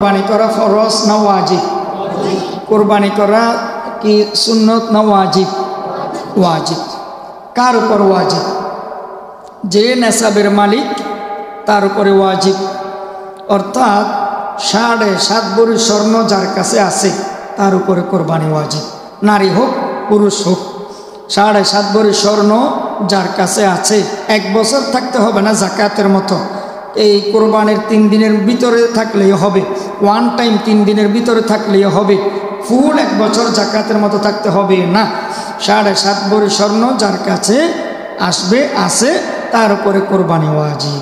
কোরবানি করা ফরজ না ওয়াজিব? কোরবানি করা কি সুন্নত না ওয়াজিব? ওয়াজিব। কার উপর ওয়াজিব? যে নেসাবের মালিক তার উপরে ওয়াজিব। অর্থাৎ 7.5 ভরি স্বর্ণ যার কাছে আছে তার উপরে কোরবানি ওয়াজিব, নারী হোক পুরুষ হোক। 7.5 ভরি স্বর্ণ যার কাছে আছে, 1 বছর থাকতে হবে না জাকাতের মতো। এই কোরবানির 3 দিনের ভিতরে থাকলেই হবে, ওয়ান টাইম 3 দিনের ভিতরে থাকলেই হবে, ফুল 1 বছর জাকাতের মতো থাকতে হবে না। 7.5 ভরি স্বর্ণ যার কাছে আছে তার উপরে কোরবানি ওয়াজিব।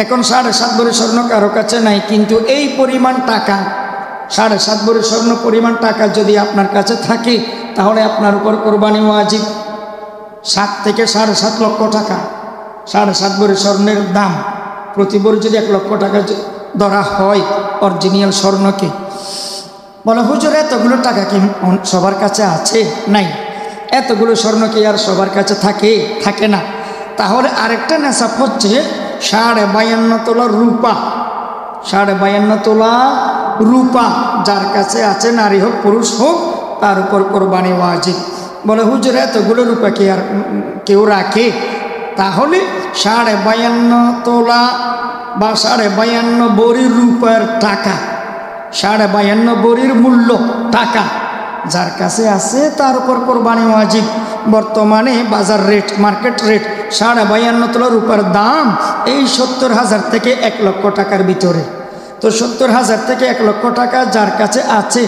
এখন 7.5 ভরি স্বর্ণ কারো কাছে নাই, কিন্তু এই পরিমাণ টাকা, 7.5 ভরি স্বর্ণ পরিমাণ টাকা যদি আপনার কাছে থাকে তাহলে আপনার উপর কোরবানি ওয়াজিব। 7 থেকে 7.5 লক্ষ টাকা, 7.5 ভরি স্বর্ণের দাম, প্রতি ভরি যদি 1 লক্ষ টাকা ধরা হয় অরিজিনাল স্বর্ণকে, বলে হুজুর এতগুলো টাকা কি সবার কাছে আছে? নাই। এতগুলো স্বর্ণ কি আর সবার কাছে থাকে না? তাহলে আরেকটা নেশাব হচ্ছে 52.5 তোলা রূপা। 52.5 তোলা রূপা যার কাছে আছে, নারী হোক পুরুষ হোক, তার উপর কোরবানি ওয়াজিব। বলে হুজুর এতগুলো রূপা কি আর কেউ রাখে? তাহলে 52.5 তোলা বা 52.5 ভরি রূপার টাকা, 52.5 ভরির মূল্য টাকা যার কাছে আছে তার উপর কোরবানি ওয়াজিব। বর্তমানে বাজার রেট, মার্কেট রেট 52.5 তোলা রূপার দাম এই 70,000 থেকে 1 লক্ষ টাকার ভিতরে। তো 70,000 থেকে 1 লক্ষ টাকা যার কাছে আছে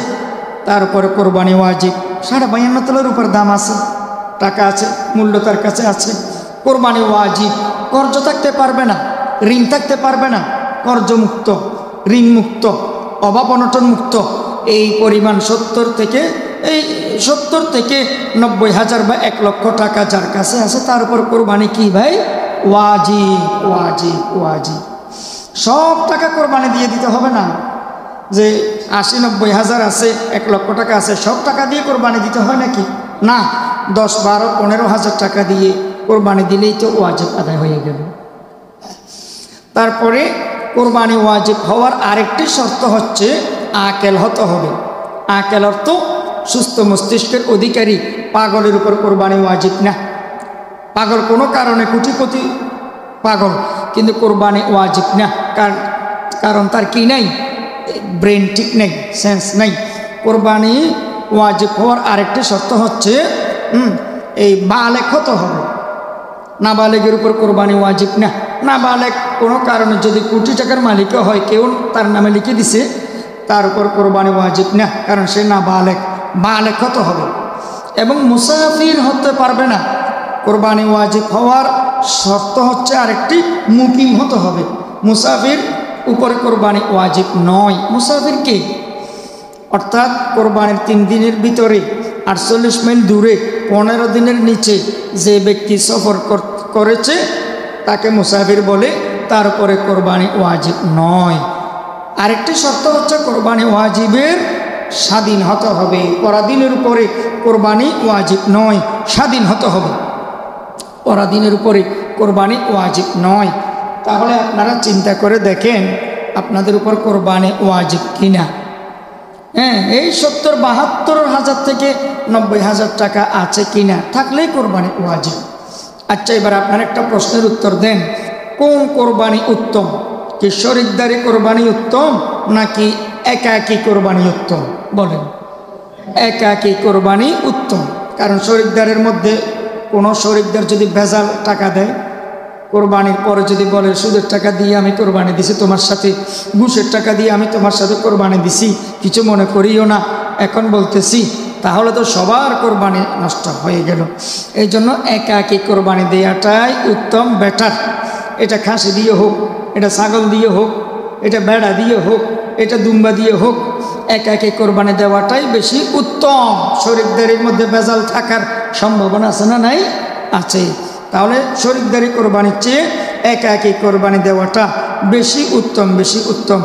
তার উপরে কোরবানি ওয়াজিব। 52.5 তোলা রূপার দাম আছে, টাকা আছে, মূল্য তার কাছে আছে, কোরবানি ওয়াজিব। কর্জ থাকতে পারবে না, ঋণ থাকতে পারবে না, কর্জ মুক্ত, ঋণ মুক্ত, অভাব অনটন মুক্ত। এই পরিমাণ 70 থেকে 90,000 বা 1 লক্ষ টাকা যার কাছে আছে তার উপর কোরবানি কি ভাই? ওয়াজিব, ওয়াজিব, ওয়াজিব। সব টাকা কোরবানি দিয়ে দিতে হবে না, যে 80-90 আছে, 1 লক্ষ টাকা আছে, সব টাকা দিয়ে কোরবানি দিতে হয় নাকি? না, 10-12-15 হাজার টাকা দিয়ে কোরবানি দিলেই তো ওয়াজিব আদায় হয়ে গেল। তারপরে কোরবানি ওয়াজিব হওয়ার আরেকটি শর্ত হচ্ছে আকেল হতে হবে। আকেল অর্থ সুস্থ মস্তিষ্কের অধিকারী। পাগলের উপর কোরবানি ওয়াজিব না। পাগল কোনো কারণে কোটিপতি পাগল, কিন্তু কোরবানি ওয়াজিব না। কারণ তার কি নাই? ব্রেন ঠিক নেই, সেন্স নেই। কোরবানি ওয়াজিব হওয়ার আরেকটি শর্ত হচ্ছে এই বালেক হতে হবে। নাবালেগের উপর কোরবানি ওয়াজিব না। নাবালেগ কোনো কারণে যদি কোটি টাকার মালিকও হয়, কেউ তার নামে লিখে দিছে, তার উপর কোরবানি ওয়াজিব না, কারণ সে নাবালেগ। বালেক হতে হবে। এবং মুসাফির হতে পারবে না। কোরবানি ওয়াজিব হওয়ার শর্ত হচ্ছে আরেকটি, মুকিম হতে হবে। মুসাফির উপরে কোরবানি ওয়াজিব নয়। মুসাফির কে? অর্থাৎ কোরবানির 3 দিনের ভিতরে 48 মাইল দূরে 15 দিনের নিচে যে ব্যক্তি সফর করেছে তাকে মুসাফির বলে, তার উপরে কোরবানি ওয়াজিব নয়। আরেকটি শর্ত হচ্ছে কোরবানি ওয়াজিবের স্বাধীন হতে হবে। পরাধীনের উপরে কোরবানি ওয়াজিব নয়, স্বাধীন হতে হবে। পরাধীনের উপরে কোরবানি ওয়াজিব নয়। তাহলে আপনারা চিন্তা করে দেখেন আপনাদের উপর কোরবানি ওয়াজিব কিনা। হ্যাঁ, এই 70-72 হাজার থেকে 90,000 টাকা আছে কিনা, থাকলেই কোরবানি ওয়াজিব। আচ্ছা, এবার আপনারা একটা প্রশ্নের উত্তর দেন, কোন কোরবানি উত্তম? কি শরিকদারি কোরবানি উত্তম নাকি একাকী কোরবানি উত্তম? বলেন। একাকী কোরবানি উত্তম। কারণ শরিকদারের মধ্যে কোনো শরিকদার যদি ভেজাল টাকা দেয়, কোরবানির পরে যদি বলে সুদের টাকা দিয়ে আমি কোরবানি দিছি তোমার সাথে, ঘুষের টাকা দিয়ে আমি তোমার সাথে কোরবানি দিছি, কিছু মনে করিও না, এখন বলতেছি, তাহলে তো সবার কোরবানি নষ্ট হয়ে গেল। এই জন্য একাকী কোরবানি দেওয়াটাই উত্তম, বেটার। এটা খাসি দিয়ে হোক, এটা ছাগল দিয়ে হোক, এটা বেড়া দিয়ে হোক, এটা দুম্বা দিয়ে হোক, একাকী কোরবানি দেওয়াটাই বেশি উত্তম। শরিকদারির মধ্যে ভেজাল থাকার সম্ভাবনা আছে না? নাই, আছে। তাহলে শরিকদারি কোরবানির চেয়ে একাকী কোরবানি দেওয়াটা বেশি উত্তম, বেশি উত্তম।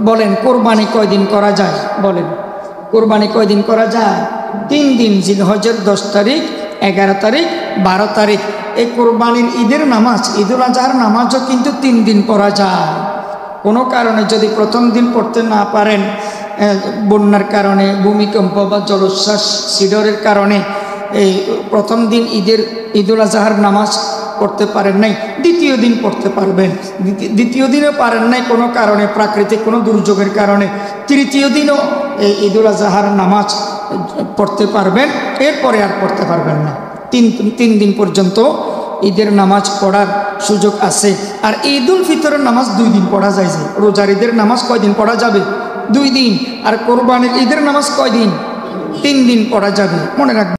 বলেন কোরবানি কয়দিন করা যায়? বলেন কোরবানি কয়দিন করা যায়? 3 দিন, জিলহজের 10 তারিখ, 11 তারিখ, 12 তারিখ। এই কোরবানির ঈদের নামাজ, ঈদুল আজহার নামাজও কিন্তু 3 দিন পড়া যায়। কোনো কারণে যদি প্রথম দিন পড়তে না পারেন, বন্যার কারণে, ভূমিকম্প বা জলোচ্ছ্বাস সিডরের কারণে এই প্রথম দিন ঈদুল আজহার নামাজ পড়তে পারেন নাই, দ্বিতীয় দিন পড়তে পারবেন। দ্বিতীয় দিনও পারেন নাই কোনো কারণে, প্রাকৃতিক কোনো দুর্যোগের কারণে, তৃতীয় দিনও এই ঈদুল আজহার নামাজ পড়তে পারবেন। এরপরে আর পড়তে পারবেন না। তিন দিন পর্যন্ত ঈদের নামাজ পড়ার সুযোগ আছে। আর ঈদুল ফিতরের নামাজ 2 দিন পড়া যায়। যে রোজার ঈদের নামাজ কয়দিন পড়া যাবে? 2 দিন। আর কোরবানির ঈদের নামাজ কয়দিন? 3 দিন পড়া যাবে। মনে রাখবেন।